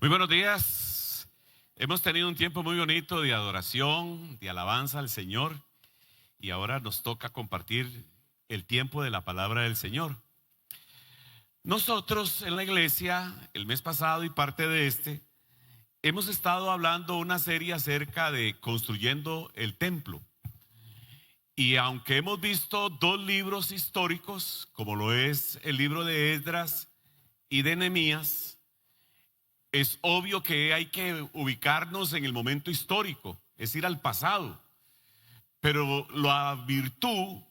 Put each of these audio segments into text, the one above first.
Muy buenos días. Hemos tenido un tiempo muy bonito de adoración, de alabanza al Señor, y ahora nos toca compartir el tiempo de la palabra del Señor. Nosotros en la iglesia, el mes pasado y parte de este, hemos estado hablando una serie acerca de construyendo el templo. Y aunque hemos visto dos libros históricos, como lo es el libro de Esdras y de Nehemías, es obvio que hay que ubicarnos en el momento histórico, es ir al pasado. Pero la virtud,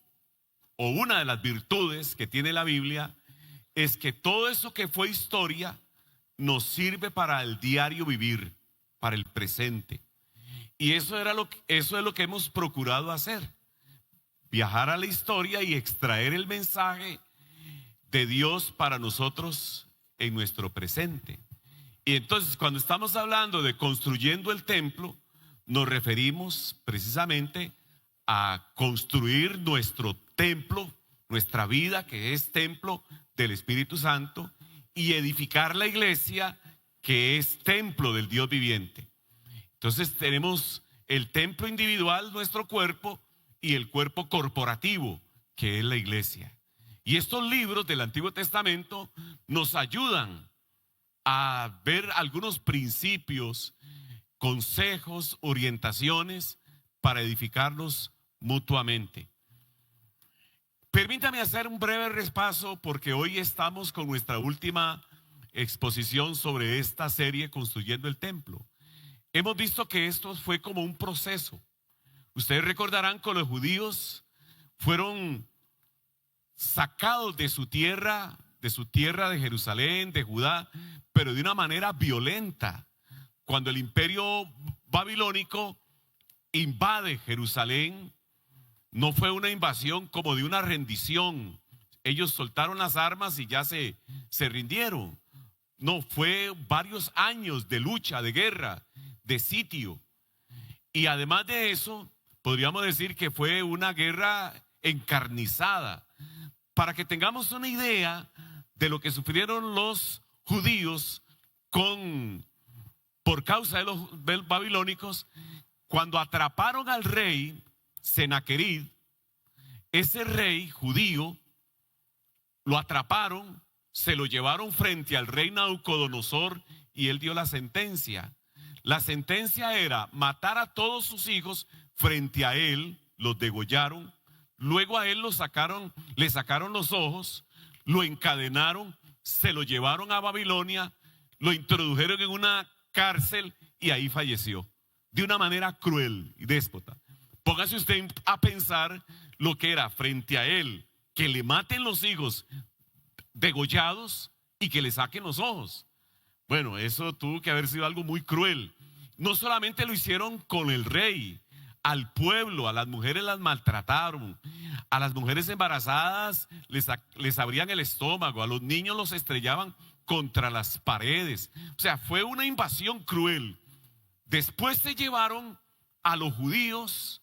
o una de las virtudes que tiene la Biblia, es que todo eso que fue historia nos sirve para el diario vivir, para el presente. Y eso es lo que hemos procurado hacer: viajar a la historia y extraer el mensaje de Dios para nosotros en nuestro presente. Y entonces, cuando estamos hablando de construyendo el templo, nos referimos precisamente a construir nuestro templo, nuestra vida, que es templo del Espíritu Santo, y edificar la iglesia, que es templo del Dios viviente. Entonces tenemos el templo individual, nuestro cuerpo, y el cuerpo corporativo, que es la iglesia. Y estos libros del Antiguo Testamento nos ayudan a ver algunos principios, consejos, orientaciones para edificarnos mutuamente. Permítame hacer un breve repaso, porque hoy estamos con nuestra última exposición sobre esta serie Construyendo el Templo. Hemos visto que esto fue como un proceso. Ustedes recordarán que los judíos fueron sacados de su tierra de Jerusalén, de Judá, pero de una manera violenta. Cuando el imperio babilónico invade Jerusalén, no fue una invasión como de una rendición. Ellos soltaron las armas y ya se rindieron. No, fue varios años de lucha, de guerra, de sitio. Y además de eso, podríamos decir que fue una guerra encarnizada. Para que tengamos una idea de lo que sufrieron los judíos por causa de los babilónicos, cuando atraparon al rey Senaquerib, ese rey judío, lo atraparon, se lo llevaron frente al rey Nabucodonosor y él dio la sentencia. La sentencia era matar a todos sus hijos frente a él, los degollaron. Luego a él le sacaron los ojos, lo encadenaron, se lo llevaron a Babilonia, lo introdujeron en una cárcel y ahí falleció, de una manera cruel y déspota. Póngase usted a pensar lo que era frente a él, que le maten los hijos degollados y que le saquen los ojos. Bueno, eso tuvo que haber sido algo muy cruel. No solamente lo hicieron con el rey, al pueblo, a las mujeres las maltrataron, a las mujeres embarazadas les abrían el estómago, a los niños los estrellaban contra las paredes. O sea, fue una invasión cruel. Después se llevaron a los judíos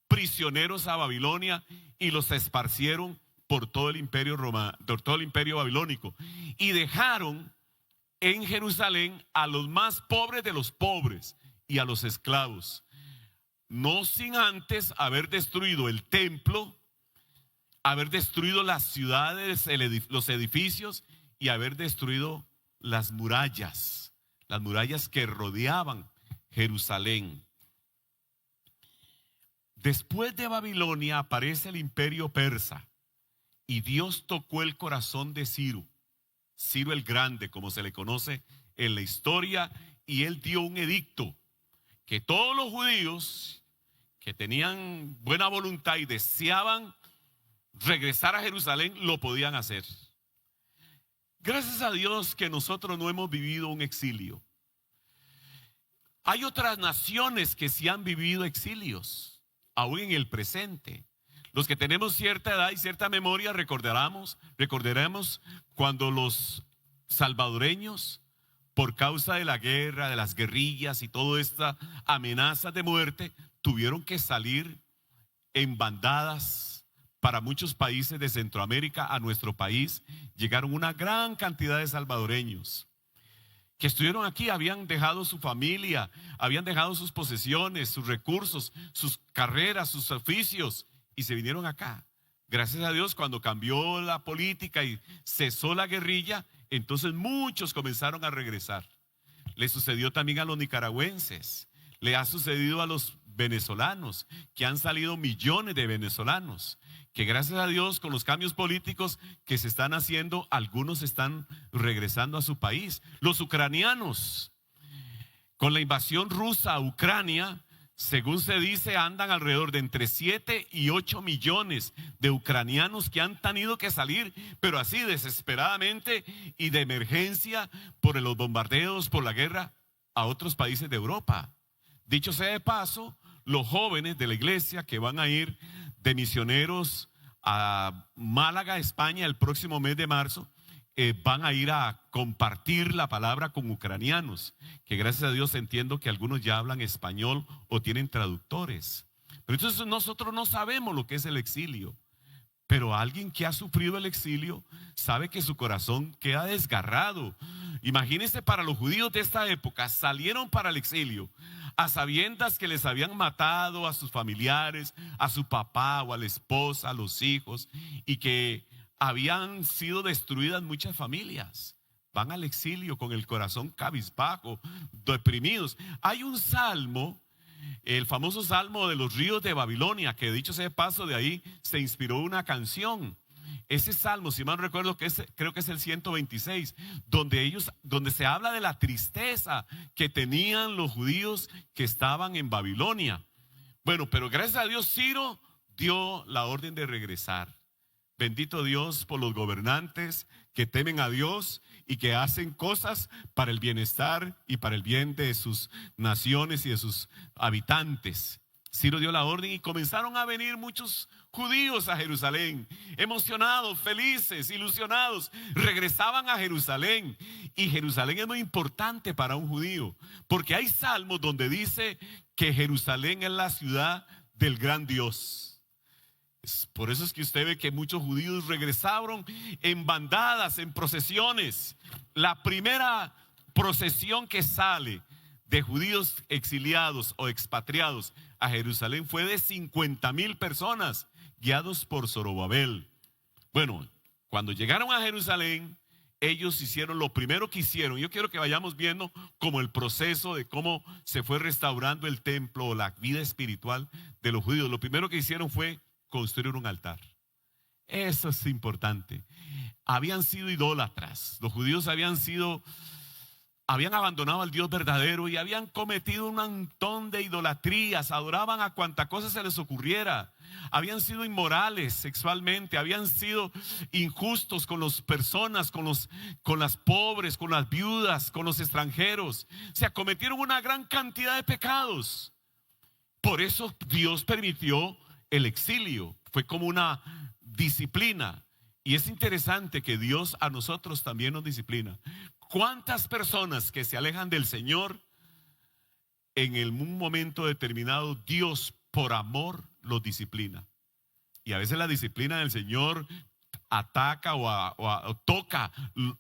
prisioneros a Babilonia y los esparcieron por todo el imperio babilónico, y dejaron en Jerusalén a los más pobres de los pobres y a los esclavos. No sin antes haber destruido el templo, haber destruido las ciudades, los edificios, y haber destruido las murallas que rodeaban Jerusalén. Después de Babilonia aparece el imperio persa, y Dios tocó el corazón de Ciro el Grande, como se le conoce en la historia, y él dio un edicto que todos los judíos que tenían buena voluntad y deseaban regresar a Jerusalén lo podían hacer. Gracias a Dios que nosotros no hemos vivido un exilio. Hay otras naciones que sí han vivido exilios, aún en el presente. Los que tenemos cierta edad y cierta memoria recordaremos cuando los salvadoreños, por causa de la guerra, de las guerrillas y toda esta amenaza de muerte, tuvieron que salir en bandadas para muchos países de Centroamérica. A nuestro país llegaron una gran cantidad de salvadoreños. que estuvieron aquí habían dejado su familia, habían dejado sus posesiones, sus recursos, sus carreras, sus oficios y se vinieron acá. Gracias a Dios, cuando cambió la política y cesó la guerrilla, entonces muchos comenzaron a regresar. Le sucedió también a los nicaragüenses, le ha sucedido a los venezolanos, que han salido millones de venezolanos, que gracias a Dios con los cambios políticos que se están haciendo, algunos están regresando a su país. Los ucranianos, con la invasión rusa a Ucrania, según se dice, andan alrededor de entre 7 y 8 millones de ucranianos que han tenido que salir, pero así desesperadamente y de emergencia por los bombardeos, por la guerra, a otros países de Europa. Dicho sea de paso, los jóvenes de la iglesia que van a ir de misioneros a Málaga, España, el próximo mes de marzo, van a ir a compartir la palabra con ucranianos, que gracias a Dios entiendo que algunos ya hablan español o tienen traductores. Pero entonces nosotros no sabemos lo que es el exilio, pero alguien que ha sufrido el exilio sabe que su corazón queda desgarrado. Imagínense, para los judíos de esta época, salieron para el exilio a sabiendas que les habían matado a sus familiares, a su papá o a la esposa, a los hijos, y que habían sido destruidas muchas familias. Van al exilio con el corazón cabizbajo, deprimidos. Hay un salmo, el famoso salmo de los ríos de Babilonia, que dicho sea de paso, de ahí se inspiró una canción. Ese salmo, si mal recuerdo, creo que es el 126, donde se habla de la tristeza que tenían los judíos que estaban en Babilonia. Bueno, pero gracias a Dios Ciro dio la orden de regresar. Bendito Dios por los gobernantes que temen a Dios y que hacen cosas para el bienestar y para el bien de sus naciones y de sus habitantes. Ciro dio la orden y comenzaron a venir muchos judíos a Jerusalén, emocionados, felices, ilusionados. Regresaban a Jerusalén, y Jerusalén es muy importante para un judío, porque hay salmos donde dice que Jerusalén es la ciudad del gran Dios. Por eso es que usted ve que muchos judíos regresaron en bandadas, en procesiones. La primera procesión que sale de judíos exiliados o expatriados a Jerusalén fue de 50,000 personas, guiados por Zorobabel. Bueno, cuando llegaron a Jerusalén, ellos hicieron lo primero que hicieron. Yo quiero que vayamos viendo como el proceso de cómo se fue restaurando el templo o la vida espiritual de los judíos. Lo primero que hicieron fue construir un altar. Eso es importante. Habían sido idólatras. Los judíos habían abandonado al Dios verdadero y habían cometido un montón de idolatrías. Adoraban a cuanta cosa se les ocurriera. Habían sido inmorales sexualmente, habían sido injustos con las personas, con las pobres, con las viudas, con los extranjeros. Se cometieron una gran cantidad de pecados. Por eso Dios permitió el exilio. Fue como una disciplina. Y es interesante que Dios a nosotros también nos disciplina. ¿Cuántas personas que se alejan del Señor, en un momento determinado Dios por amor los disciplina? Y a veces la disciplina del Señor ataca o toca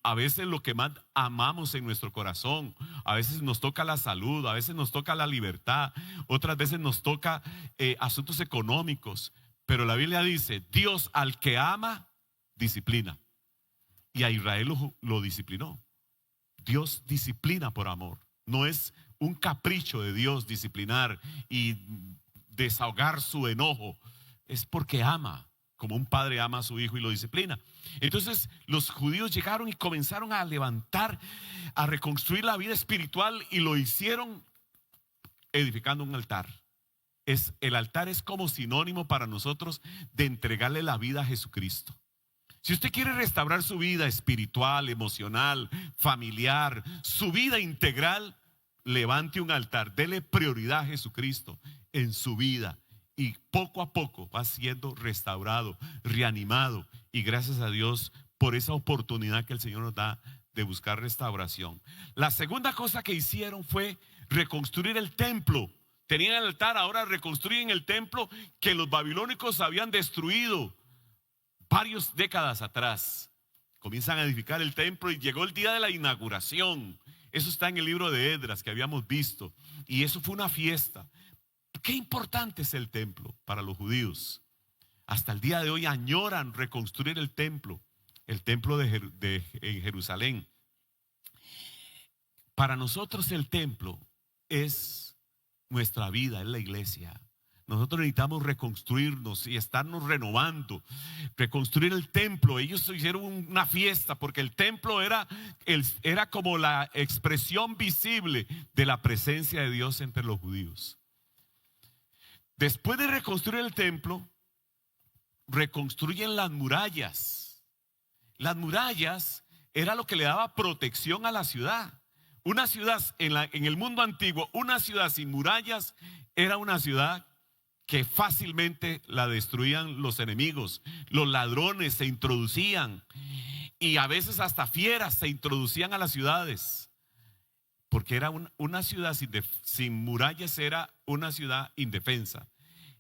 a veces lo que más amamos en nuestro corazón. A veces nos toca la salud, a veces nos toca la libertad, otras veces nos toca asuntos económicos. Pero la Biblia dice: Dios al que ama disciplina. Y a Israel lo disciplinó. Dios disciplina por amor. No es un capricho de Dios disciplinar y desahogar su enojo. Es porque ama, como un padre ama a su hijo y lo disciplina. Entonces los judíos llegaron y comenzaron a levantar, a reconstruir la vida espiritual, y lo hicieron edificando un altar. El altar es como sinónimo para nosotros de entregarle la vida a Jesucristo. Si usted quiere restaurar su vida espiritual, emocional, familiar, su vida integral, levante un altar, dele prioridad a Jesucristo en su vida, y poco a poco va siendo restaurado, reanimado, y gracias a Dios por esa oportunidad que el Señor nos da de buscar restauración. La segunda cosa que hicieron fue reconstruir el templo. Tenían el altar, ahora reconstruyen el templo que los babilónicos habían destruido varias décadas atrás. Comienzan a edificar el templo y llegó el día de la inauguración. Eso está en el libro de Esdras que habíamos visto. Y eso fue una fiesta. Qué importante es el templo para los judíos. Hasta el día de hoy añoran reconstruir el templo en Jerusalén. Para nosotros el templo es nuestra vida, es la iglesia. Nosotros necesitamos reconstruirnos y estarnos renovando, reconstruir el templo. Ellos hicieron una fiesta porque el templo era como la expresión visible de la presencia de Dios entre los judíos. Después de reconstruir el templo, reconstruyen las murallas. Las murallas era lo que le daba protección a la ciudad. Una ciudad en el mundo antiguo, una ciudad sin murallas era una ciudad que fácilmente la destruían los enemigos. Los ladrones se introducían y a veces hasta fieras se introducían a las ciudades, porque era una ciudad sin murallas, era una ciudad indefensa.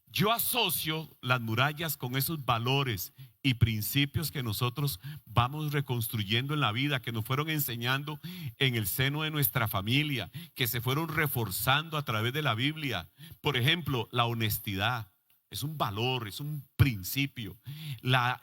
Yo asocio las murallas con esos valores y principios que nosotros vamos reconstruyendo en la vida, que nos fueron enseñando en el seno de nuestra familia, que se fueron reforzando a través de la Biblia. Por ejemplo, la honestidad es un valor, es un principio.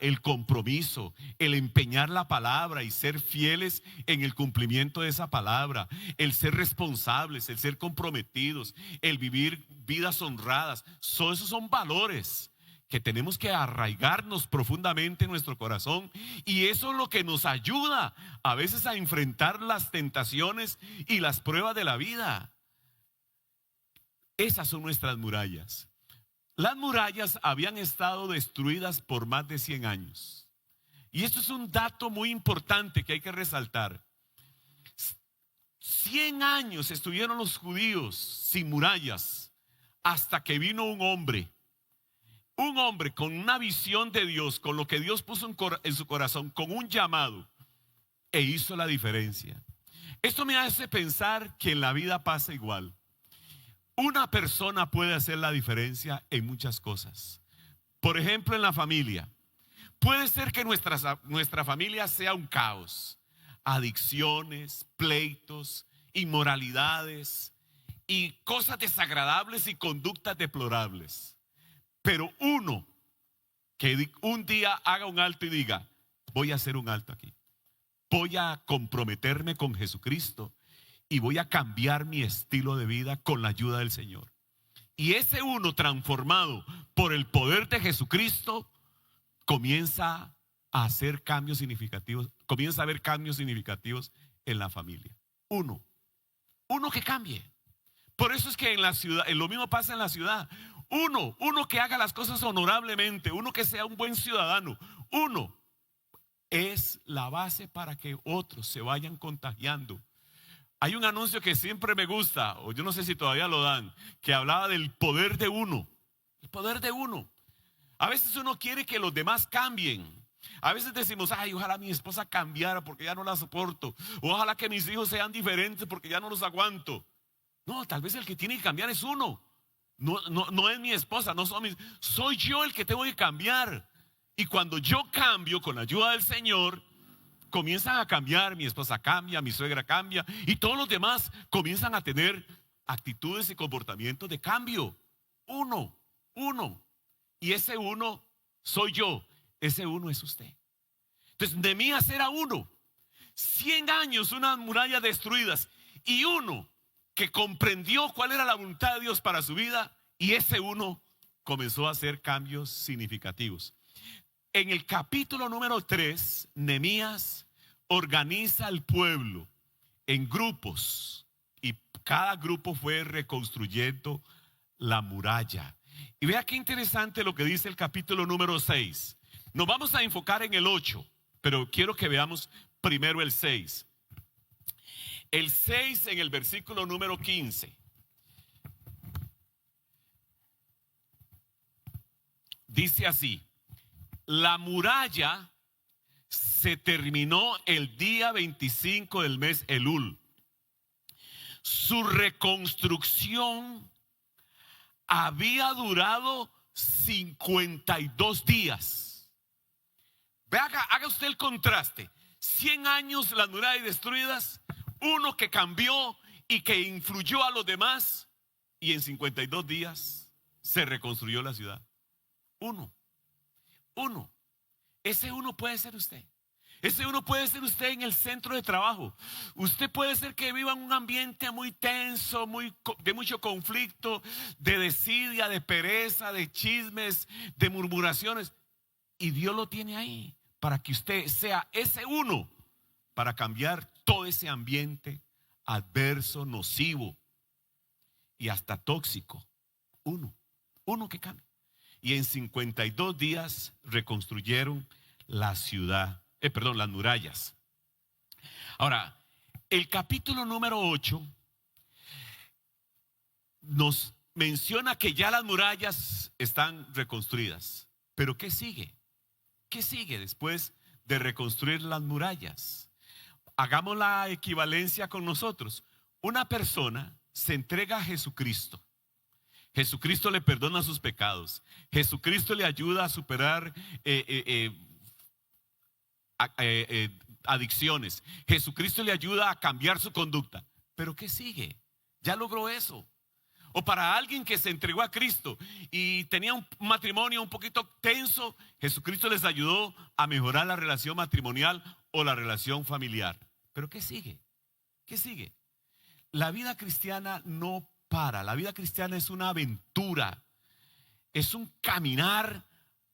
El compromiso, el empeñar la palabra y ser fieles en el cumplimiento de esa palabra, el ser responsables, el ser comprometidos, el vivir vidas honradas. Esos son valores que tenemos que arraigarnos profundamente en nuestro corazón, y eso es lo que nos ayuda a veces a enfrentar las tentaciones y las pruebas de la vida. Esas son nuestras murallas. Las murallas habían estado destruidas por más de 100 años. Y esto es un dato muy importante que hay que resaltar. 100 años estuvieron los judíos sin murallas hasta que vino un hombre con una visión de Dios, con lo que Dios puso en su corazón, con un llamado, e hizo la diferencia. Esto me hace pensar que en la vida pasa igual. Una persona puede hacer la diferencia en muchas cosas. Por ejemplo, en la familia. Puede ser que nuestra familia sea un caos. Adicciones, pleitos, inmoralidades y cosas desagradables y conductas deplorables. Pero uno que un día haga un alto y diga: voy a hacer un alto aquí. Voy a comprometerme con Jesucristo y voy a cambiar mi estilo de vida con la ayuda del Señor. Y ese uno, transformado por el poder de Jesucristo, comienza a hacer cambios significativos, comienza a haber cambios significativos en la familia. Uno que cambie. Por eso es que en la ciudad, lo mismo pasa en la ciudad. Uno que haga las cosas honorablemente, uno que sea un buen ciudadano, uno es la base para que otros se vayan contagiando. Hay un anuncio que siempre me gusta, o yo no sé si todavía lo dan, que hablaba del poder de uno. El poder de uno. A veces uno quiere que los demás cambien. A veces decimos: ay, ojalá mi esposa cambiara porque ya no la soporto. O ojalá que mis hijos sean diferentes porque ya no los aguanto. No, tal vez el que tiene que cambiar es uno. No es mi esposa, soy yo el que tengo que cambiar. Y cuando yo cambio con la ayuda del Señor, comienzan a cambiar. Mi esposa cambia, mi suegra cambia, y todos los demás comienzan a tener actitudes y comportamientos de cambio. Uno. Y ese uno soy yo. Ese uno es usted. Entonces, Nehemías era uno. 100 años, unas murallas destruidas, y uno que comprendió cuál era la voluntad de Dios para su vida, y ese uno comenzó a hacer cambios significativos. En el capítulo número 3, Nehemías organiza al pueblo en grupos, y cada grupo fue reconstruyendo la muralla. Y vea qué interesante lo que dice el capítulo número 6. Nos vamos a enfocar en el 8, pero quiero que veamos primero el 6. El 6 en el versículo número 15. Dice así: la muralla se terminó el día 25 del mes Elul. Su reconstrucción había durado 52 días. Haga usted el contraste. 100 años las murallas destruidas, uno que cambió y que influyó a los demás, y en 52 días se reconstruyó la ciudad. Uno. Ese uno puede ser usted. Ese uno puede ser usted en el centro de trabajo. Usted puede ser que viva en un ambiente muy tenso, de mucho conflicto, de desidia, de pereza, de chismes, de murmuraciones. Y Dios lo tiene ahí para que usted sea ese uno, para cambiar todo ese ambiente adverso, nocivo y hasta tóxico. Uno que cambie. Y en 52 días reconstruyeron la ciudad. Las murallas. Ahora, el capítulo número 8 nos menciona que ya las murallas están reconstruidas. Pero ¿qué sigue? ¿Qué sigue después de reconstruir las murallas? Hagamos la equivalencia con nosotros. Una persona se entrega a Jesucristo. Jesucristo le perdona sus pecados. Jesucristo le ayuda a superar adicciones. Jesucristo le ayuda a cambiar su conducta. Pero ¿qué sigue? Ya logró eso. O para alguien que se entregó a Cristo y tenía un matrimonio un poquito tenso, Jesucristo les ayudó a mejorar la relación matrimonial o la relación familiar. Pero ¿qué sigue? ¿Qué sigue? La vida cristiana no para. La vida cristiana es una aventura. Es un caminar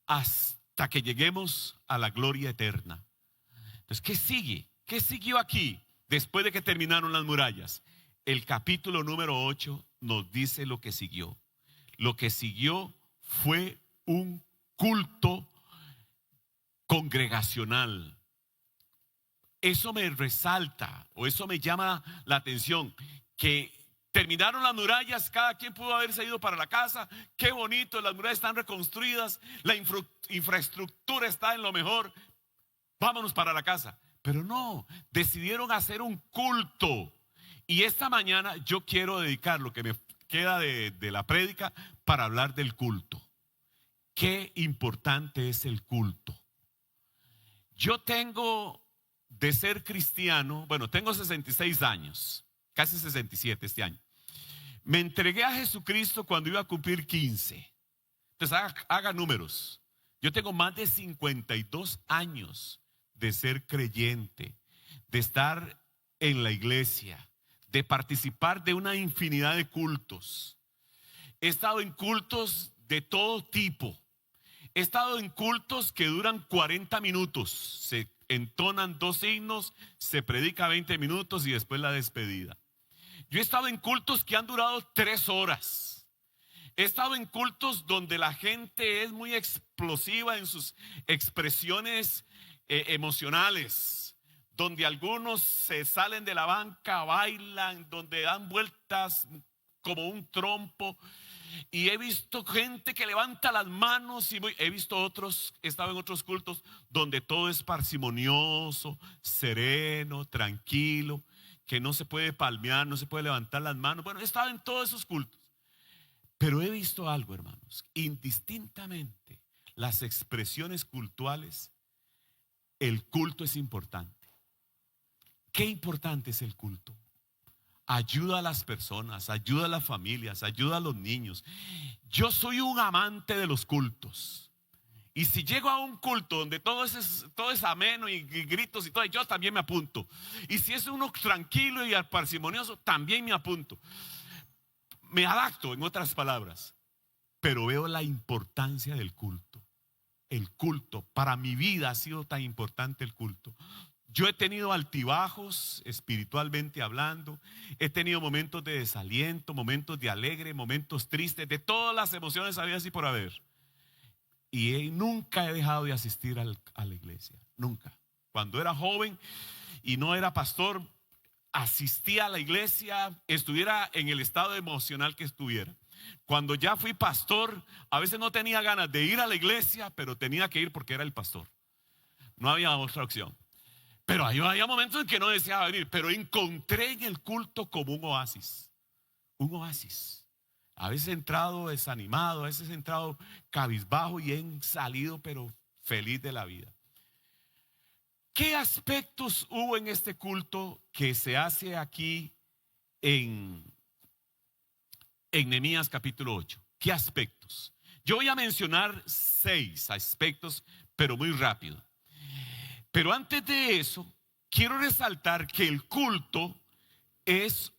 hasta que lleguemos a la gloria eterna. Entonces, ¿qué sigue? ¿Qué siguió aquí después de que terminaron las murallas? El capítulo número 8 nos dice lo que siguió. Lo que siguió fue un culto congregacional. Eso me resalta, o eso me llama la atención, que terminaron las murallas, cada quien pudo haberse ido para la casa. Qué bonito, las murallas están reconstruidas, la infraestructura está en lo mejor. Vámonos para la casa. Pero no, decidieron hacer un culto. Y esta mañana yo quiero dedicar lo que me queda de la prédica para hablar del culto. Qué importante es el culto. Yo tengo de ser cristiano, tengo 66 años, casi 67 este año. Me entregué a Jesucristo cuando iba a cumplir 15. Entonces haga números. Yo tengo más de 52 años de ser creyente, de estar en la iglesia, de participar de una infinidad de cultos. He estado en cultos de todo tipo. He estado en cultos que duran 40 minutos. Se entonan 2 himnos, se predica 20 minutos y después la despedida. Yo he estado en cultos que han durado 3 horas. He estado en cultos donde la gente es muy explosiva en sus expresiones emocionales, donde algunos se salen de la banca, bailan, donde dan vueltas como un trompo. Y he visto gente que levanta las manos, y he visto otros, he estado en otros cultos donde todo es parsimonioso, sereno, tranquilo, que no se puede palmear, no se puede levantar las manos. He estado en todos esos cultos. Pero he visto algo, hermanos, indistintamente las expresiones cultuales, el culto es importante. ¿Qué importante es el culto? Ayuda a las personas, ayuda a las familias, ayuda a los niños. Yo soy un amante de los cultos. Y si llego a un culto donde todo es ameno y gritos y todo, yo también me apunto. Y si es uno tranquilo y parsimonioso, también me apunto. Me adapto, en otras palabras. Pero veo la importancia del culto. El culto, para mi vida ha sido tan importante el culto. Yo he tenido altibajos espiritualmente hablando, he tenido momentos de desaliento, momentos de alegre, momentos tristes, de todas las emociones habidas y por haber. Y nunca he dejado de asistir a la iglesia, nunca. Cuando era joven y no era pastor, asistía a la iglesia, estuviera en el estado emocional que estuviera. Cuando ya fui pastor, a veces no tenía ganas de ir a la iglesia, pero tenía que ir porque era el pastor. No había otra opción. Pero había momentos en que no deseaba venir, pero encontré en el culto como un oasis. Un oasis. A veces he entrado desanimado, a veces he entrado cabizbajo y he salido pero feliz de la vida. ¿Qué aspectos hubo en este culto que se hace aquí en Nehemías capítulo 8? ¿Qué aspectos? Yo voy a mencionar 6 aspectos, pero muy rápido. Pero antes de eso, quiero resaltar que el culto es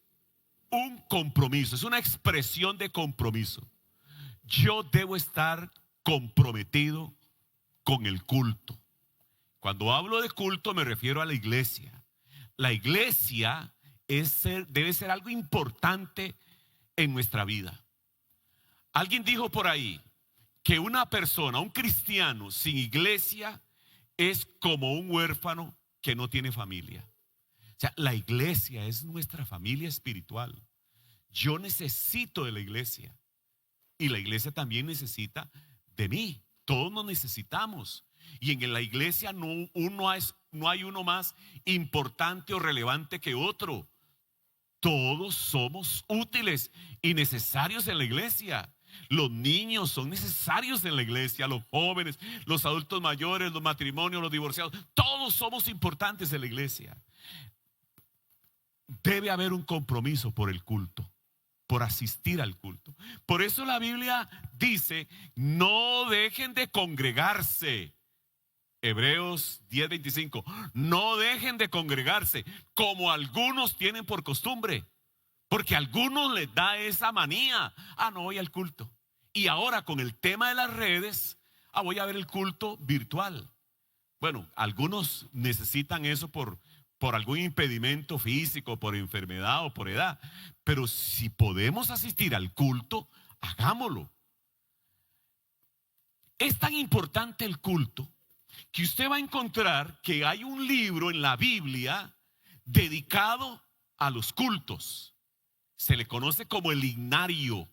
un compromiso, es una expresión de compromiso. Yo debo estar comprometido con el culto. Cuando hablo de culto me refiero a la iglesia. La iglesia debe ser algo importante en nuestra vida. Alguien dijo por ahí que una persona, un cristiano sin iglesia es como un huérfano que no tiene familia. O sea, la iglesia es nuestra familia espiritual. Yo necesito de la iglesia y la iglesia también necesita de mí. Todos nos necesitamos. Y en la iglesia no hay uno más importante o relevante que otro. Todos somos útiles y necesarios en la iglesia. Los niños son necesarios en la iglesia, los jóvenes, los adultos mayores, los matrimonios, los divorciados. Todos somos importantes en la iglesia. Debe haber un compromiso por el culto, por asistir al culto. Por eso la Biblia dice, no dejen de congregarse. Hebreos 10:25, no dejen de congregarse como algunos tienen por costumbre, porque a algunos les da esa manía. No voy al culto. Y ahora con el tema de las redes, voy a ver el culto virtual. Bueno, algunos necesitan eso por algún impedimento físico, por enfermedad o por edad. Pero si podemos asistir al culto, hagámoslo. Es tan importante el culto que usted va a encontrar que hay un libro en la Biblia dedicado a los cultos. Se le conoce como el himnario.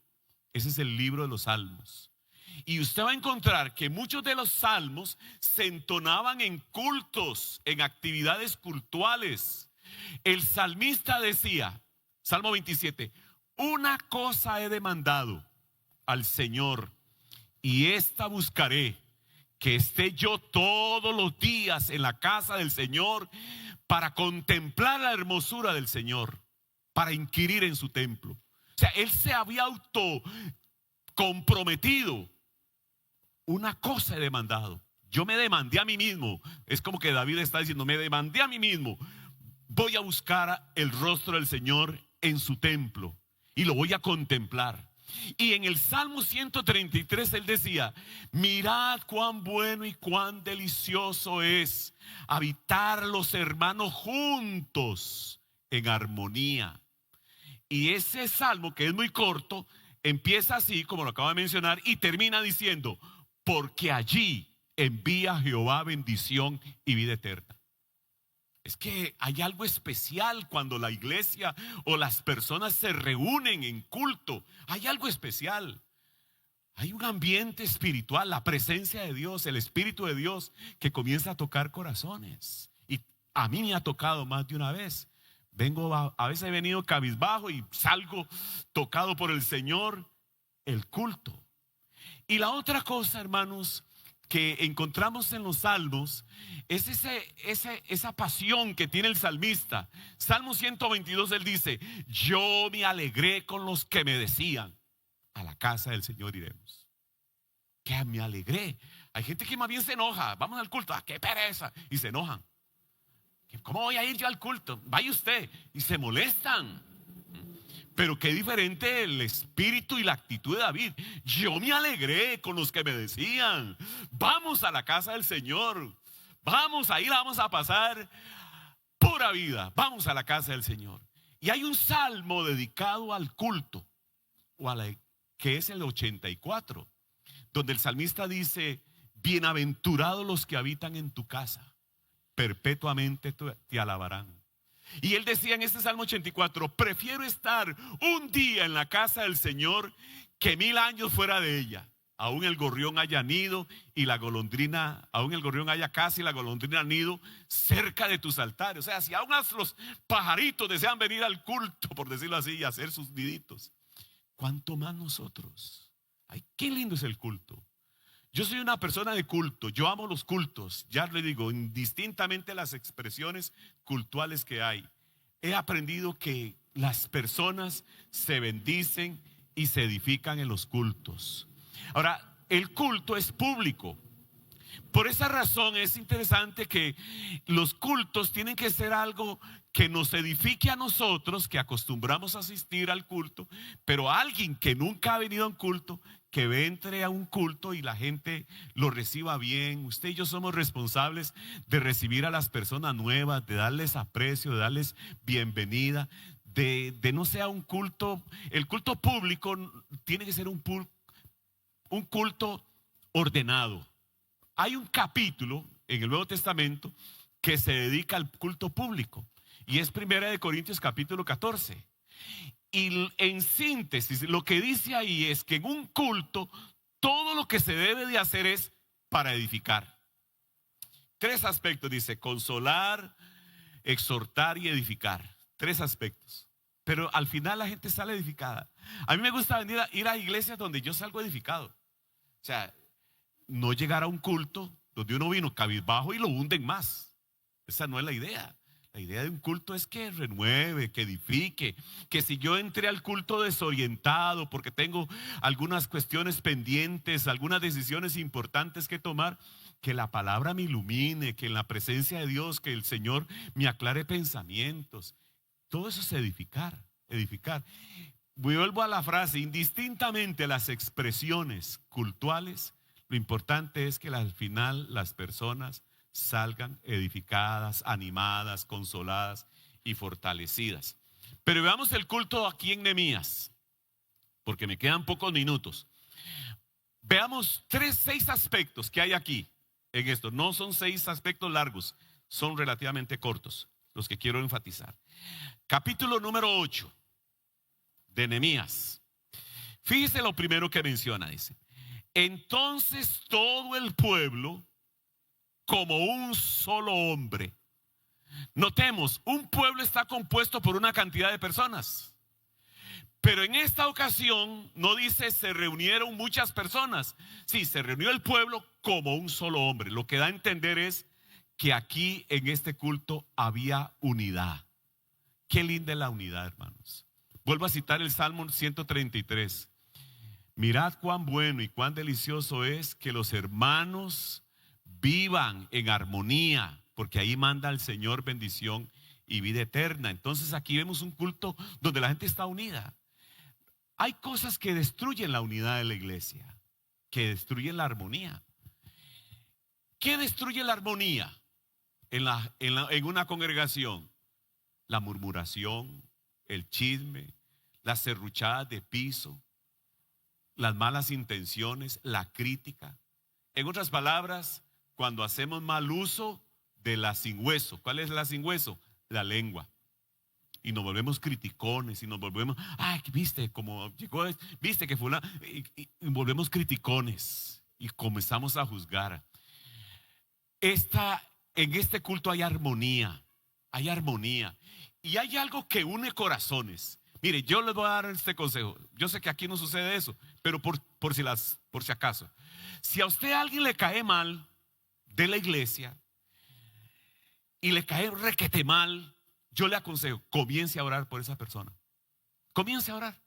Ese es el libro de los salmos. Y usted va a encontrar que muchos de los salmos se entonaban en cultos, en actividades cultuales. El salmista decía, Salmo 27, una cosa he demandado al Señor y esta buscaré, que esté yo todos los días en la casa del Señor para contemplar la hermosura del Señor, para inquirir en su templo. O sea, él se había comprometido. Una cosa he demandado. Yo me demandé a mí mismo. Es como que David está diciendo, me demandé a mí mismo. Voy a buscar el rostro del Señor en su templo y lo voy a contemplar. Y en el Salmo 133 él decía, mirad cuán bueno y cuán delicioso es habitar los hermanos juntos en armonía. Y ese salmo, que es muy corto, empieza así, como lo acabo de mencionar, y termina diciendo, porque allí envía Jehová bendición y vida eterna. Es que hay algo especial cuando la iglesia o las personas se reúnen en culto. Hay algo especial. Hay un ambiente espiritual, la presencia de Dios, el Espíritu de Dios que comienza a tocar corazones. Y a mí me ha tocado más de una vez. A veces he venido cabizbajo y salgo tocado por el Señor, el culto. Y la otra cosa, hermanos, que encontramos en los salmos es esa pasión que tiene el salmista. Salmo 122, él dice, yo me alegré con los que me decían, a la casa del Señor iremos. Que me alegré. Hay gente que más bien se enoja, vamos al culto, qué pereza, y se enojan. ¿Cómo voy a ir yo al culto? Vaya usted, y se molestan. Pero qué diferente el espíritu y la actitud de David. Yo me alegré con los que me decían, vamos a la casa del Señor, vamos, ahí la vamos a pasar pura vida, vamos a la casa del Señor. Y hay un salmo dedicado al culto, que es el 84, donde el salmista dice, bienaventurados los que habitan en tu casa, perpetuamente te alabarán. Y él decía en este Salmo 84, prefiero estar un día en la casa del Señor que 1000 años fuera de ella. Aún el gorrión haya nido y la golondrina, aún el gorrión haya casa y la golondrina nido cerca de tus altares. O sea, si aún los pajaritos desean venir al culto, por decirlo así, y hacer sus niditos, ¿cuánto más nosotros? Ay, qué lindo es el culto. Yo soy una persona de culto, yo amo los cultos, ya le digo, indistintamente las expresiones cultuales que hay. He aprendido que las personas se bendicen y se edifican en los cultos. Ahora, el culto es público. Por esa razón es interesante que los cultos tienen que ser algo que nos edifique a nosotros, que acostumbramos a asistir al culto, pero a alguien que nunca ha venido a un culto, que entre a un culto y la gente lo reciba bien. Usted y yo somos responsables de recibir a las personas nuevas, de darles aprecio, de darles bienvenida, de no sea un culto. El culto público tiene que ser un culto ordenado. Hay un capítulo en el Nuevo Testamento que se dedica al culto público y es 1 Corintios capítulo 14. Y en síntesis, lo que dice ahí es que en un culto todo lo que se debe de hacer es para edificar. 3 aspectos, dice: consolar, exhortar y edificar. 3 aspectos. Pero al final la gente sale edificada. A mí me gusta ir a iglesias donde yo salgo edificado. O sea, no llegar a un culto donde uno vino cabizbajo y lo hunden más. Esa no es la idea. La idea de un culto es que renueve, que edifique, que si yo entré al culto desorientado porque tengo algunas cuestiones pendientes, algunas decisiones importantes que tomar, que la palabra me ilumine, que en la presencia de Dios, que el Señor me aclare pensamientos. Todo eso es edificar, edificar. Vuelvo a la frase: indistintamente las expresiones cultuales, lo importante es que al final las personas salgan edificadas, animadas, consoladas y fortalecidas. Pero veamos el culto aquí en Nehemías, porque me quedan pocos minutos. Veamos 6 aspectos que hay aquí en esto. No son 6 aspectos largos, son relativamente cortos los que quiero enfatizar. Capítulo número 8 de Nehemías. Fíjese lo primero que menciona, dice: entonces todo el pueblo, como un solo hombre. Notemos, un pueblo está compuesto por una cantidad de personas, pero en esta ocasión no dice se reunieron muchas personas. Sí, se reunió el pueblo como un solo hombre. Lo que da a entender es que aquí en este culto había unidad. Qué linda es la unidad, hermanos. Vuelvo a citar el Salmo 133. Mirad cuán bueno y cuán delicioso es que los hermanos vivan en armonía, porque ahí manda el Señor bendición y vida eterna. Entonces aquí vemos un culto donde la gente está unida. Hay cosas que destruyen la unidad de la iglesia, que destruyen la armonía. ¿Qué destruye la armonía en una congregación? La murmuración, el chisme, las serruchadas de piso, las malas intenciones, la crítica. En otras palabras, cuando hacemos mal uso de la sin hueso. ¿Cuál es la sin hueso? La lengua. Y nos volvemos criticones y nos volvemos, ay, viste como llegó, viste que fue y volvemos criticones y comenzamos a juzgar. En este culto hay armonía, y hay algo que une corazones. Mire, yo les voy a dar este consejo. Yo sé que aquí no sucede eso, pero por si acaso, si a usted alguien le cae mal de la iglesia y le cae requete mal, yo le aconsejo, comience a orar por esa persona. Comience a orar.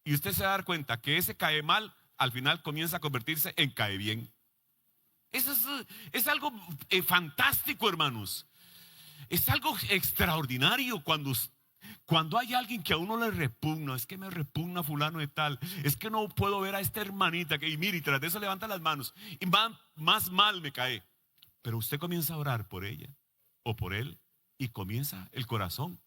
Y usted se va a dar cuenta que ese cae mal, al final comienza a convertirse en cae bien. Eso es algo fantástico, hermanos. Es algo extraordinario cuando hay alguien que a uno le repugna. Es que me repugna fulano de tal. Es que no puedo ver a esta hermanita que, y mire, y tras de eso levanta las manos. Y más mal me cae. Pero usted comienza a orar por ella o por él y comienza el corazón.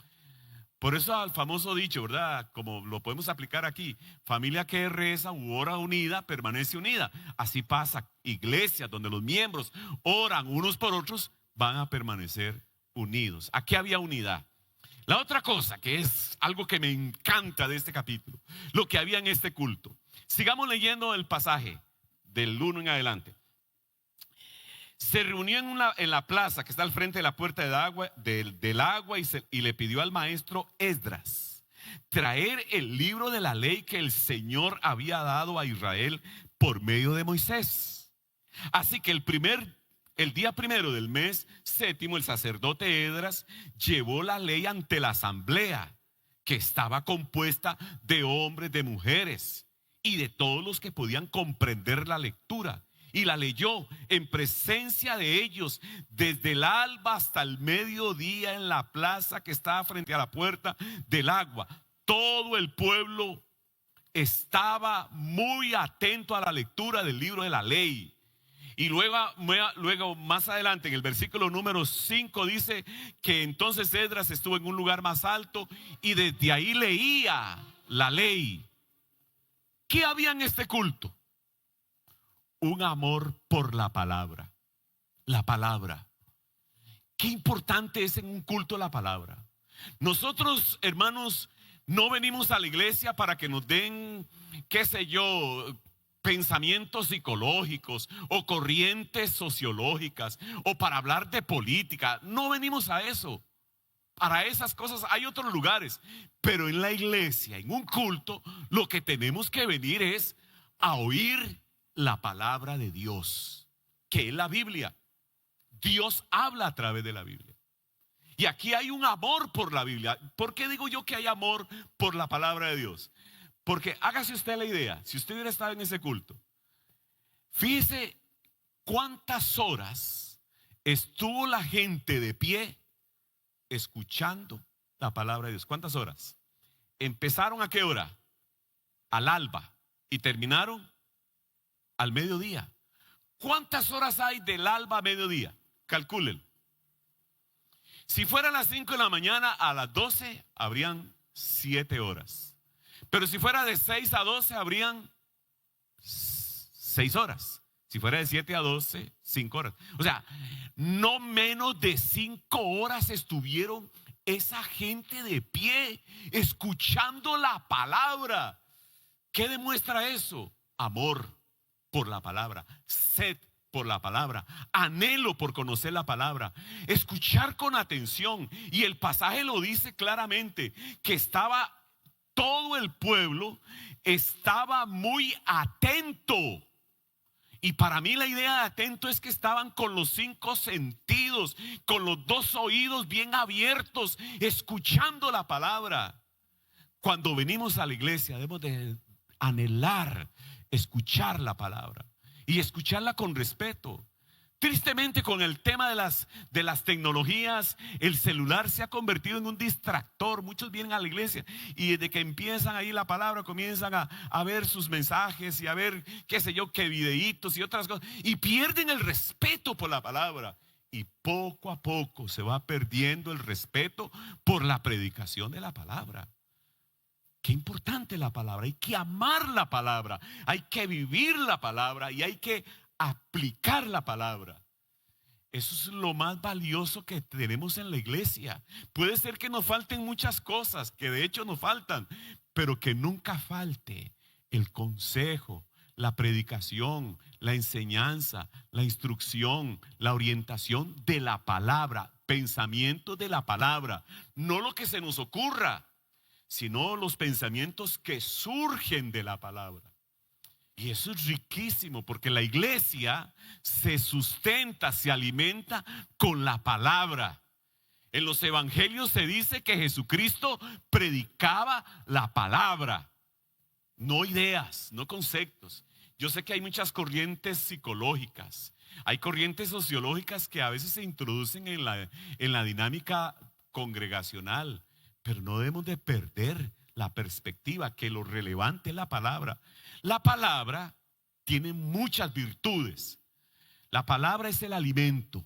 Por eso al famoso dicho, ¿verdad? Como lo podemos aplicar aquí: familia que reza u ora unida, permanece unida. Así pasa, iglesias donde los miembros oran unos por otros, van a permanecer unidos. Aquí había unidad. La otra cosa, que es algo que me encanta de este capítulo, lo que había en este culto. Sigamos leyendo el pasaje del 1 en adelante. Se reunió en la plaza que está al frente de la puerta del agua y le pidió al maestro Esdras traer el libro de la ley que el Señor había dado a Israel por medio de Moisés. Así que el día primero del mes séptimo, el sacerdote Esdras llevó la ley ante la asamblea, que estaba compuesta de hombres, de mujeres y de todos los que podían comprender la lectura. Y la leyó en presencia de ellos desde el alba hasta el mediodía en la plaza que estaba frente a la puerta del agua. Todo el pueblo estaba muy atento a la lectura del libro de la ley. Y luego más adelante en el versículo número 5 dice que entonces Esdras estuvo en un lugar más alto y desde ahí leía la ley. ¿Qué había en este culto? Un amor por la palabra. La palabra. Qué importante es en un culto la palabra. Nosotros, hermanos, no venimos a la iglesia para que nos den, qué sé yo, pensamientos psicológicos o corrientes sociológicas o para hablar de política. No venimos a eso. Para esas cosas hay otros lugares. Pero en la iglesia, en un culto, lo que tenemos que venir es a oír la palabra de Dios, que es la Biblia. Dios habla a través de la Biblia. Y aquí hay un amor por la Biblia. ¿Por qué digo yo que hay amor por la palabra de Dios? Porque hágase usted la idea, si usted hubiera estado en ese culto, fíjese cuántas horas estuvo la gente de pie escuchando la palabra de Dios. ¿Cuántas horas? Empezaron ¿a qué hora? Al alba y terminaron al mediodía. ¿Cuántas horas hay del alba a mediodía? Calculen. Si fueran las 5 de la mañana, a las 12 habrían 7 horas. Pero si fuera de 6 a 12 habrían 6 horas. Si fuera de 7 a 12, 5 horas. O sea, no menos de 5 horas estuvieron esa gente de pie escuchando la palabra. ¿Qué demuestra eso? Amor por la palabra, sed por la palabra, anhelo por conocer la palabra, escuchar con atención. Y el pasaje lo dice claramente, que estaba todo el pueblo, estaba muy atento. Y para mí la idea de atento es que estaban con los 5 sentidos, con los 2 oídos bien abiertos, escuchando la palabra. Cuando venimos a la iglesia debemos de anhelar escuchar la palabra y escucharla con respeto. Tristemente, con el tema de las tecnologías, el celular se ha convertido en un distractor. Muchos vienen a la iglesia y desde que empiezan ahí la palabra comienzan a ver sus mensajes y a ver, qué sé yo, qué videitos y otras cosas, y pierden el respeto por la palabra. Y poco a poco se va perdiendo el respeto por la predicación de la palabra. Qué importante la palabra. Hay que amar la palabra, hay que vivir la palabra y hay que aplicar la palabra. Eso es lo más valioso que tenemos en la iglesia. Puede ser que nos falten muchas cosas, que de hecho nos faltan, pero que nunca falte el consejo, la predicación, la enseñanza, la instrucción, la orientación de la palabra, pensamiento de la palabra, no lo que se nos ocurra, sino los pensamientos que surgen de la palabra. Y eso es riquísimo porque la iglesia se sustenta, se alimenta con la palabra. En los evangelios se dice que Jesucristo predicaba la palabra, no ideas, no conceptos. Yo sé que hay muchas corrientes psicológicas, hay corrientes sociológicas que a veces se introducen en la dinámica congregacional, pero no debemos de perder la perspectiva que lo relevante es la palabra. La palabra tiene muchas virtudes. La palabra es el alimento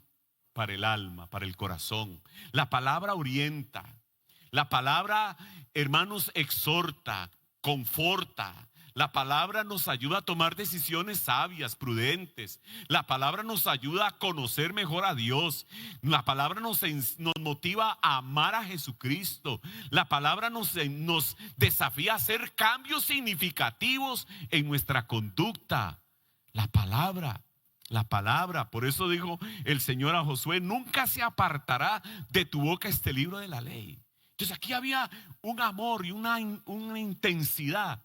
para el alma, para el corazón. La palabra orienta. La palabra, hermanos, exhorta, conforta. La palabra nos ayuda a tomar decisiones sabias, prudentes. La palabra nos ayuda a conocer mejor a Dios. La palabra nos motiva a amar a Jesucristo. La palabra nos desafía a hacer cambios significativos en nuestra conducta. La palabra. Por eso dijo el Señor a Josué: nunca se apartará de tu boca este libro de la ley. Entonces aquí había un amor y una intensidad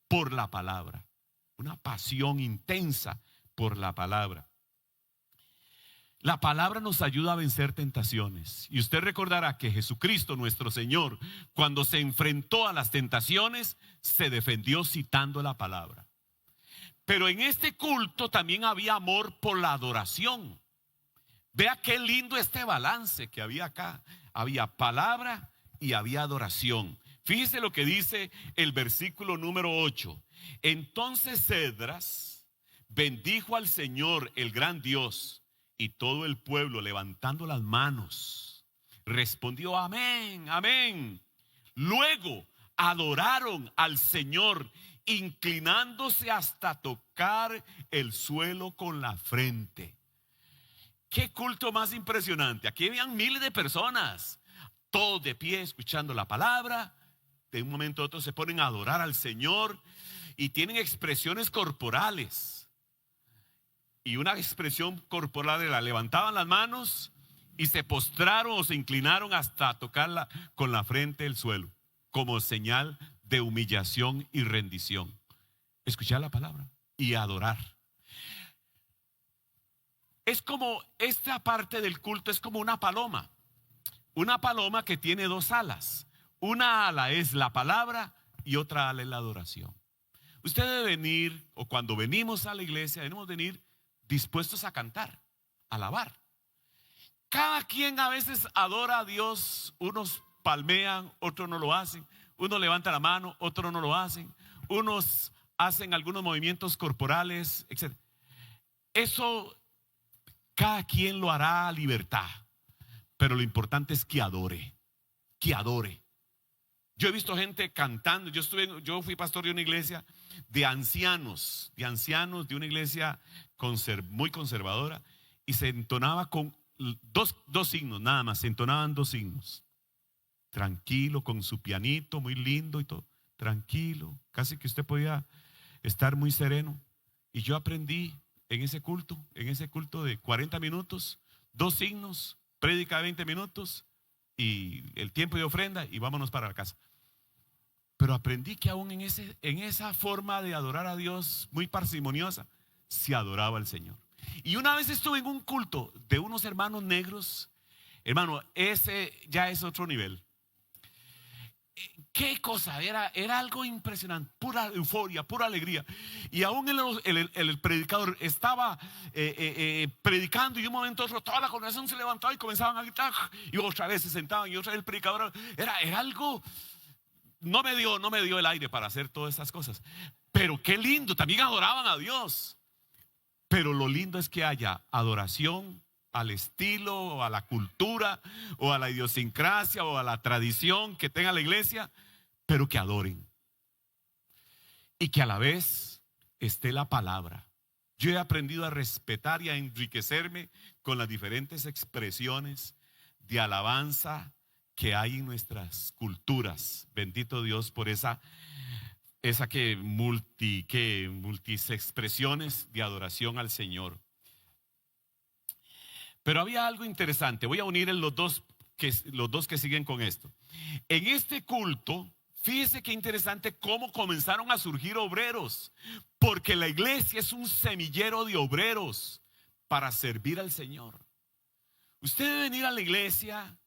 por la palabra, una pasión intensa por la palabra. La palabra nos ayuda a vencer tentaciones. Y usted recordará que Jesucristo, nuestro Señor, cuando se enfrentó a las tentaciones, se defendió citando la palabra. Pero en este culto también había amor por la adoración. Vea qué lindo este balance que había acá. Había palabra y había adoración. Fíjese lo que dice el versículo número 8. Entonces Esdras bendijo al Señor, el gran Dios, y todo el pueblo, levantando las manos, respondió amén, amén. Luego adoraron al Señor, inclinándose hasta tocar el suelo con la frente. Qué culto más impresionante. Aquí habían miles de personas, todos de pie escuchando la palabra. De un momento a otro se ponen a adorar al Señor y tienen expresiones corporales. Y una expresión corporal era: levantaban las manos y se postraron o se inclinaron hasta tocarla con la frente el suelo, como señal de humillación y rendición. Escuchar la palabra y adorar. Es como esta parte del culto, es como una paloma. Una paloma que tiene dos alas. Una ala es la palabra y otra ala es la adoración. Usted debe venir, o cuando venimos a la iglesia, debemos venir dispuestos a cantar, a alabar. Cada quien a veces adora a Dios. Unos palmean, otros no lo hacen. Unos levantan la mano, otros no lo hacen. Unos hacen algunos movimientos corporales, etc. Eso cada quien lo hará a libertad. Pero lo importante es que adore, que adore. Yo he visto gente cantando. Yo fui pastor de una iglesia de ancianos, de una iglesia muy conservadora, y se entonaba con dos signos, nada más, se entonaban dos signos. Tranquilo, con su pianito, muy lindo y todo, tranquilo, casi que usted podía estar muy sereno. Y yo aprendí en ese culto de 40 minutos, dos signos, prédica de 20 minutos y el tiempo de ofrenda y vámonos para la casa. Pero aprendí que aún en esa forma de adorar a Dios muy parsimoniosa, se adoraba al Señor. Y una vez estuve en un culto de unos hermanos negros. Hermano, ese ya es otro nivel. Qué cosa, era algo impresionante, pura euforia, pura alegría. Y aún el predicador estaba predicando, y de un momento a otro toda la congregación se levantaba y comenzaban a gritar, y otra vez se sentaban, y otra vez el predicador. Era algo. No me dio el aire para hacer todas esas cosas. Pero qué lindo, también adoraban a Dios. Pero lo lindo es que haya adoración al estilo, o a la cultura, o a la idiosincrasia, o a la tradición que tenga la iglesia, pero que adoren. Y que a la vez esté la palabra. Yo he aprendido a respetar y a enriquecerme con las diferentes expresiones de alabanza que hay en nuestras culturas. Bendito Dios por esa multis expresiones de adoración al Señor. Pero había algo interesante. Voy a unir los dos que siguen con esto. En este culto, fíjese qué interesante cómo comenzaron a surgir obreros, porque la iglesia es un semillero de obreros para servir al Señor. Usted debe venir a la iglesia.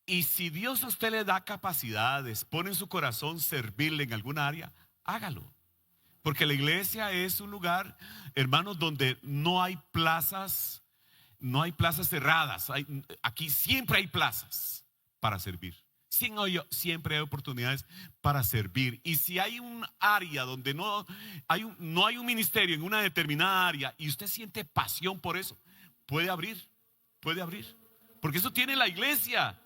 Y si Dios a usted le da capacidades, pone en su corazón servirle en alguna área, hágalo. Porque la iglesia es un lugar, hermanos, donde no hay plazas cerradas. Aquí siempre hay plazas para servir. Siempre hay oportunidades para servir. Y si hay un área donde no hay un ministerio en una determinada área y usted siente pasión por eso, puede abrir. Porque eso tiene la iglesia.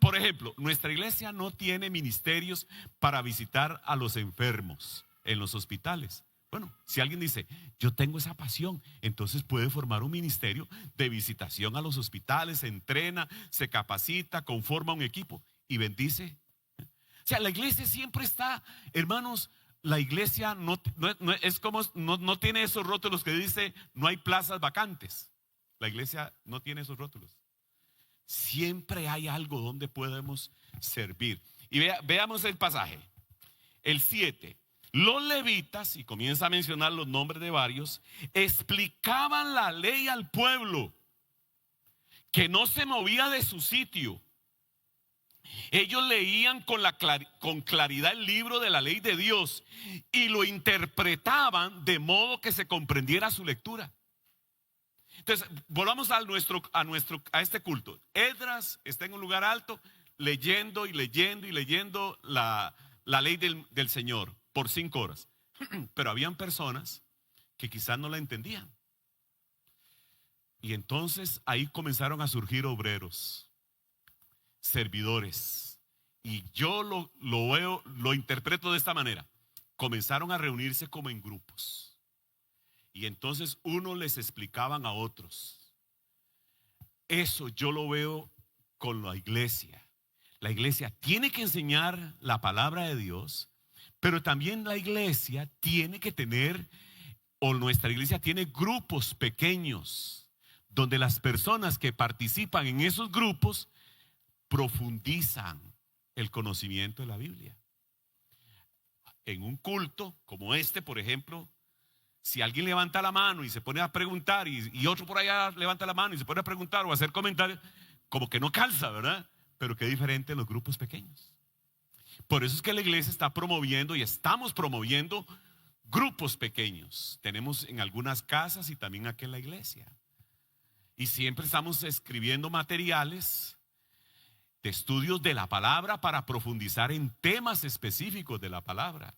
Por ejemplo, nuestra iglesia no tiene ministerios para visitar a los enfermos en los hospitales. Bueno, si alguien dice, yo tengo esa pasión, entonces puede formar un ministerio de visitación a los hospitales, se entrena, se capacita, conforma un equipo y bendice. O sea, la iglesia siempre está, hermanos, la iglesia no tiene esos rótulos que dice no hay plazas vacantes. La iglesia no tiene esos rótulos. Siempre hay algo donde podemos servir. Y veamos el pasaje, el 7. Los levitas, y comienza a mencionar los nombres de varios, explicaban la ley al pueblo, que no se movía de su sitio. Ellos leían con claridad el libro de la ley de Dios y lo interpretaban de modo que se comprendiera su lectura. Entonces, volvamos a este culto. Esdras está en un lugar alto leyendo y leyendo y leyendo la ley del Señor por 5 horas. Pero habían personas que quizás no la entendían. Y entonces ahí comenzaron a surgir obreros, servidores. Y yo lo interpreto de esta manera. Comenzaron a reunirse como en grupos. Y entonces unos les explicaban a otros. Eso yo lo veo con la iglesia. La iglesia tiene que enseñar la palabra de Dios, pero también la iglesia tiene que tener, o nuestra iglesia tiene grupos pequeños, donde las personas que participan en esos grupos profundizan el conocimiento de la Biblia. En un culto como este, por ejemplo, si alguien levanta la mano y se pone a preguntar y otro por allá levanta la mano y se pone a preguntar o a hacer comentarios, como que no calza, ¿verdad? Pero qué diferente en los grupos pequeños. Por eso es que la iglesia está promoviendo y estamos promoviendo grupos pequeños. Tenemos en algunas casas y también aquí en la iglesia. Y siempre estamos escribiendo materiales de estudios de la palabra para profundizar en temas específicos de la palabra.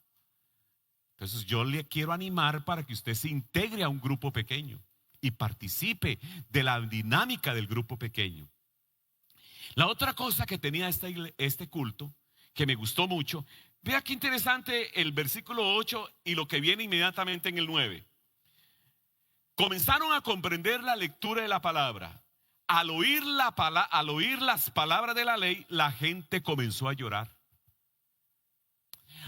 Entonces yo le quiero animar para que usted se integre a un grupo pequeño y participe de la dinámica del grupo pequeño. La otra cosa que tenía este culto, que me gustó mucho, vea qué interesante el versículo 8 y lo que viene inmediatamente en el 9. Comenzaron a comprender la lectura de la palabra. Al oír las palabras de la ley, la gente comenzó a llorar.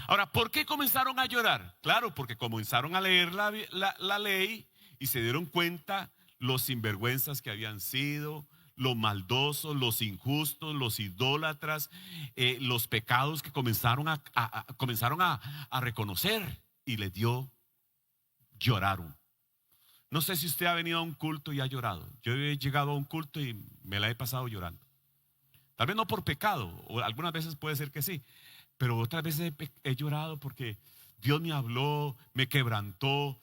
Ahora, ¿por qué comenzaron a llorar? Claro, porque comenzaron a leer la ley y se dieron cuenta los sinvergüenzas que habían sido, los maldosos, los injustos, los idólatras, los pecados que comenzaron a reconocer, y les dio, lloraron. No sé si usted ha venido a un culto y ha llorado. Yo he llegado a un culto y me la he pasado llorando. Tal vez no por pecado, o algunas veces puede ser que sí, pero otras veces he llorado porque Dios me habló, me quebrantó.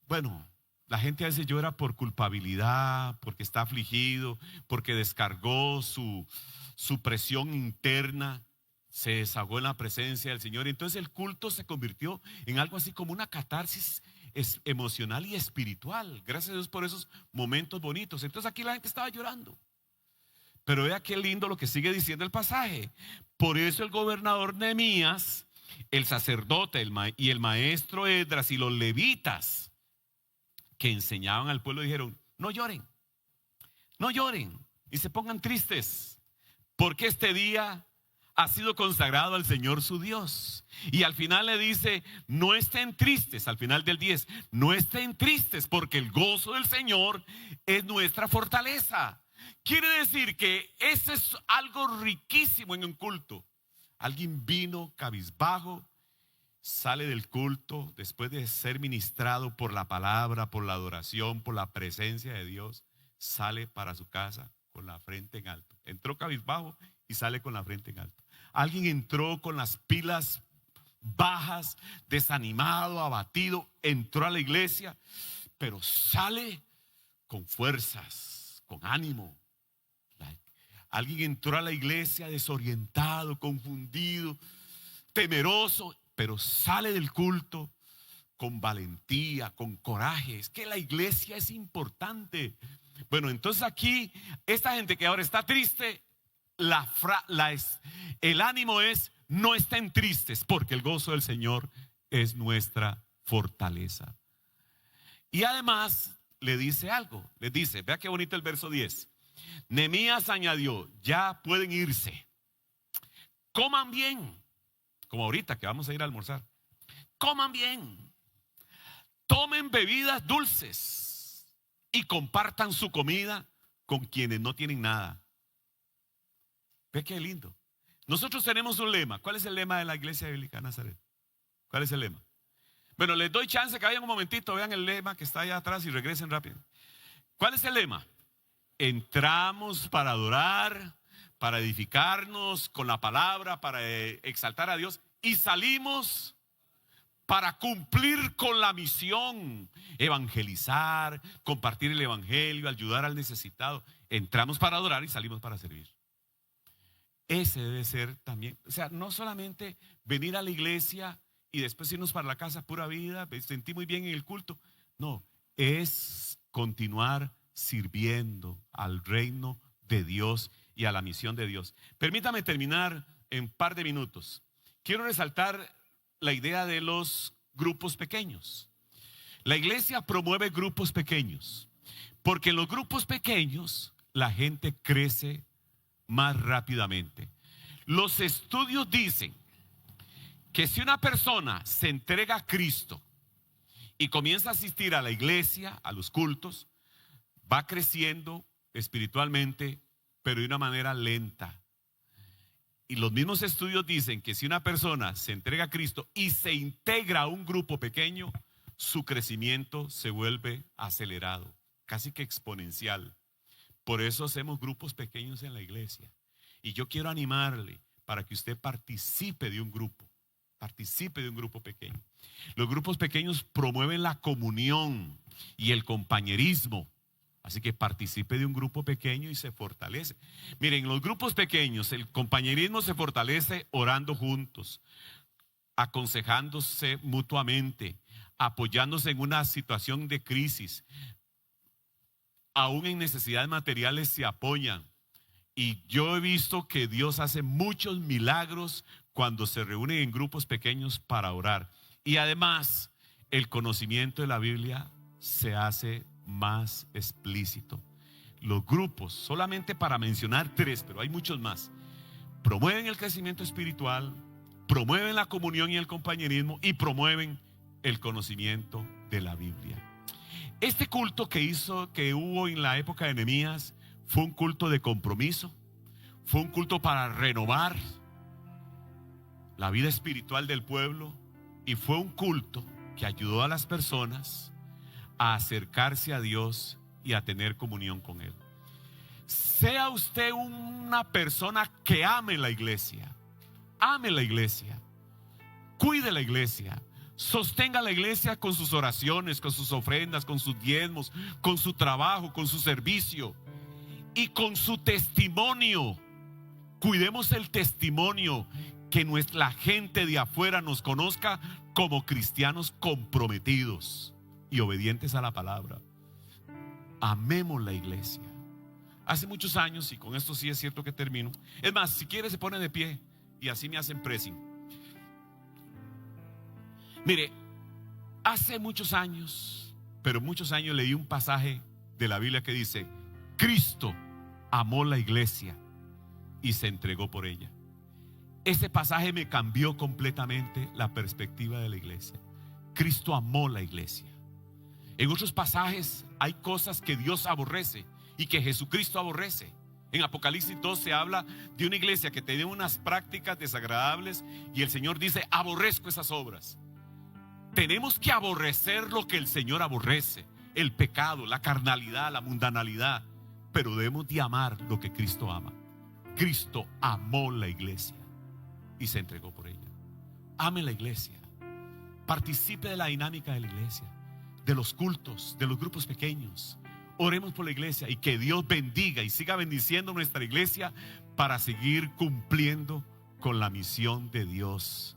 Bueno, la gente a veces llora por culpabilidad, porque está afligido, porque descargó su presión interna, se desahogó en la presencia del Señor. Entonces el culto se convirtió en algo así como una catarsis emocional y espiritual. Gracias a Dios por esos momentos bonitos. Entonces aquí la gente estaba llorando. Pero vea qué lindo lo que sigue diciendo el pasaje. Por eso el gobernador Nehemías, el sacerdote y el maestro Esdras y los levitas que enseñaban al pueblo dijeron: no lloren, no lloren y se pongan tristes, porque este día ha sido consagrado al Señor su Dios. Y al final le dice: no estén tristes, al final del 10, no estén tristes, porque el gozo del Señor es nuestra fortaleza. Quiere decir que ese es algo riquísimo en un culto. Alguien vino cabizbajo, sale del culto después de ser ministrado por la palabra, por la adoración, por la presencia de Dios, sale para su casa con la frente en alto. Entró cabizbajo y sale con la frente en alto. Alguien entró con las pilas bajas, desanimado, abatido, entró a la iglesia, pero sale con fuerzas, con ánimo. Alguien entró a la iglesia desorientado, confundido, temeroso, pero sale del culto con valentía, con coraje. Es que la iglesia es importante. Bueno, entonces aquí, esta gente que ahora está triste, el ánimo es: no estén tristes, porque el gozo del Señor es nuestra fortaleza. Y además le dice algo, le dice, vea qué bonito el verso 10. Nehemías añadió: ya pueden irse, coman bien, como ahorita que vamos a ir a almorzar, coman bien, tomen bebidas dulces y compartan su comida con quienes no tienen nada. Ve qué lindo. Nosotros tenemos un lema. ¿Cuál es el lema de la Iglesia Bíblica de Nazaret? ¿Cuál es el lema? Bueno, les doy chance que vayan un momentito, vean el lema que está allá atrás y regresen rápido. ¿Cuál es el lema? Entramos para adorar, para edificarnos con la palabra, para exaltar a Dios, y salimos para cumplir con la misión, evangelizar, compartir el evangelio, ayudar al necesitado. Entramos para adorar y salimos para servir. Ese debe ser también, o sea, no solamente venir a la iglesia y después irnos para la casa, pura vida, me sentí muy bien en el culto. No, es continuar sirviendo al reino de Dios y a la misión de Dios. Permítame terminar en un par de minutos. Quiero resaltar la idea de los grupos pequeños. La iglesia promueve grupos pequeños, porque en los grupos pequeños la gente crece más rápidamente. Los estudios dicen que si una persona se entrega a Cristo y comienza a asistir a la iglesia, a los cultos, va creciendo espiritualmente, pero de una manera lenta. Y los mismos estudios dicen que si una persona se entrega a Cristo y se integra a un grupo pequeño, su crecimiento se vuelve acelerado, casi que exponencial. Por eso hacemos grupos pequeños en la iglesia. Y yo quiero animarle para que usted participe de un grupo pequeño. Los grupos pequeños promueven la comunión y el compañerismo. Así que participe de un grupo pequeño y se fortalece. Miren, en los grupos pequeños el compañerismo se fortalece orando juntos, aconsejándose mutuamente, apoyándose en una situación de crisis. Aún en necesidades materiales se apoyan. Y yo he visto que Dios hace muchos milagros cuando se reúnen en grupos pequeños para orar. Y además, el conocimiento de la Biblia se hace más explícito. Los grupos, solamente para mencionar 3, pero hay muchos más, promueven el crecimiento espiritual, promueven la comunión y el compañerismo y promueven el conocimiento de la Biblia. Este culto que hubo en la época de Nehemías fue un culto de compromiso, fue un culto para renovar la vida espiritual del pueblo y fue un culto que ayudó a las personas a acercarse a Dios y a tener comunión con Él. Sea usted una persona que ame la iglesia, cuide la iglesia, sostenga la iglesia con sus oraciones, con sus ofrendas, con sus diezmos, con su trabajo, con su servicio y con su testimonio. Cuidemos el testimonio, que la gente de afuera nos conozca como cristianos comprometidos y obedientes a la palabra. Amemos la iglesia. Hace muchos años, y con esto sí es cierto que termino. Es más, si quiere se pone de pie y así me hacen pressing. Mire, hace muchos años, pero muchos años leí un pasaje de la Biblia que dice: Cristo amó la iglesia y se entregó por ella. Ese pasaje me cambió completamente la perspectiva de la iglesia. Cristo amó la iglesia. En otros pasajes hay cosas que Dios aborrece y que Jesucristo aborrece. En Apocalipsis 2 se habla de una iglesia que tiene unas prácticas desagradables y el Señor dice: aborrezco esas obras. Tenemos que aborrecer lo que el Señor aborrece: el pecado, la carnalidad, la mundanalidad. Pero debemos de amar lo que Cristo ama. Cristo amó la iglesia y se entregó por ella. Ame la iglesia. Participe de la dinámica de la iglesia, de los cultos, de los grupos pequeños. Oremos por la iglesia y que Dios bendiga y siga bendiciendo nuestra iglesia para seguir cumpliendo con la misión de Dios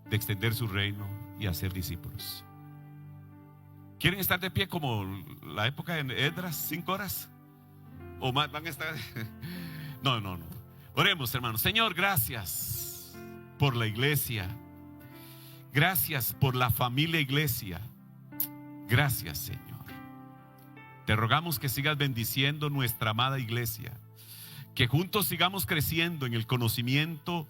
de extender su reino y hacer discípulos. ¿Quieren estar de pie como la época de Esdras, 5 horas? ¿O más van a estar? No. Oremos, hermanos. Señor, gracias por la iglesia. Gracias por la familia iglesia. Gracias, Señor. Te rogamos que sigas bendiciendo nuestra amada iglesia, que juntos sigamos creciendo en el conocimiento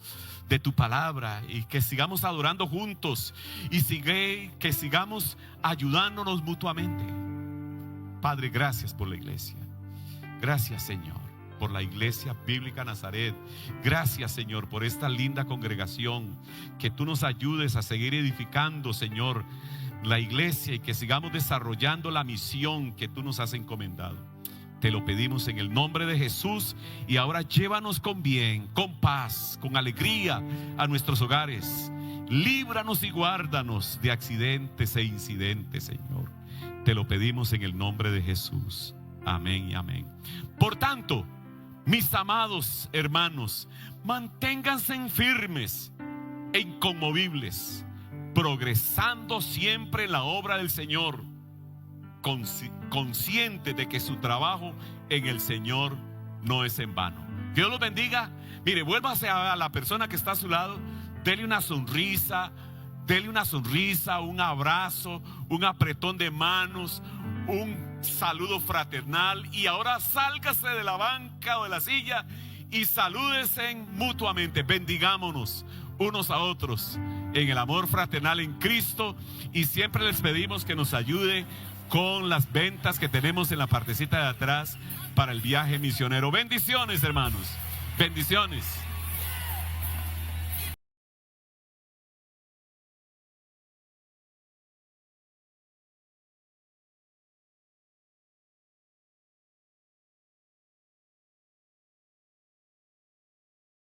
de tu palabra y que sigamos adorando juntos y que sigamos ayudándonos mutuamente. Padre, gracias por la iglesia. Gracias, Señor. por la Iglesia Bíblica Nazaret. Gracias, Señor, por esta linda congregación. Que tú nos ayudes a seguir edificando, Señor, la iglesia, y que sigamos desarrollando la misión que tú nos has encomendado. Te lo pedimos en el nombre de Jesús. Y ahora llévanos con bien, con paz, con alegría a nuestros hogares. Líbranos y guárdanos de accidentes e incidentes, Señor. Te lo pedimos en el nombre de Jesús. Amén y amén. Por tanto, mis amados hermanos, manténganse firmes e inconmovibles, progresando siempre en la obra del Señor, conscientes de que su trabajo en el Señor no es en vano. Dios los bendiga. Mire, vuélvase a la persona que está a su lado, dele una sonrisa, un abrazo, un apretón de manos, un saludo fraternal, y ahora sálgase de la banca o de la silla y salúdense mutuamente. Bendigámonos unos a otros en el amor fraternal en Cristo, y siempre les pedimos que nos ayude con las ventas que tenemos en la partecita de atrás para el viaje misionero. Bendiciones, hermanos. Bendiciones.